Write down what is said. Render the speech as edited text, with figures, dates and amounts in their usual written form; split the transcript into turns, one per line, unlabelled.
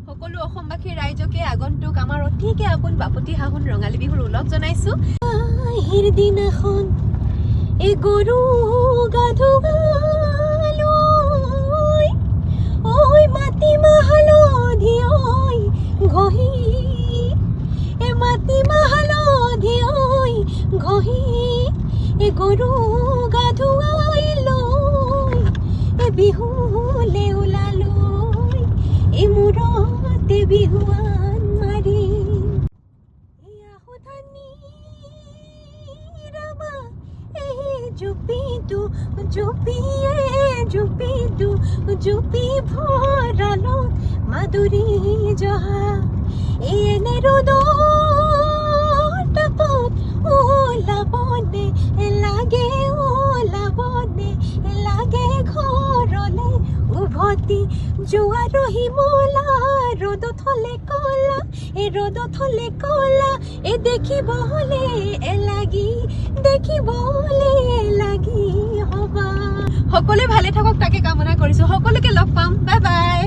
সকলো অসমবাসী ৰাইজকে আগন্তুক আমাৰ অতিকে আপোন বাপতি সাহোন ৰঙালী বিহুৰ ওলগ জনাইছো। আহিৰ দিনাখন এই গৰু গা ধুৱালৈ ঐ মাটি মাহালধি ঐ ঘঁহি মাটি মাহালধি ঐ ঘঁহি গৰু গা ধুৱাই লৈ বিহুলে ওলালৈ মূৰতে বিহুৱান মাৰি আহুধানি ৰামা জুপিটো জুপি ভৰালত মাধুৰী জহা এনে ৰ'দৰ তাপত ওলাবনে লাগে ঘৰলে উভতি যোৱা ৰহিমলা ৰ'দত হলে কলা দেখিবলে লাগি হবা। সকলোৱে ভালে থাকক তাকে কামনা কৰিছো। সকলোকে লগ পাম। Bye bye.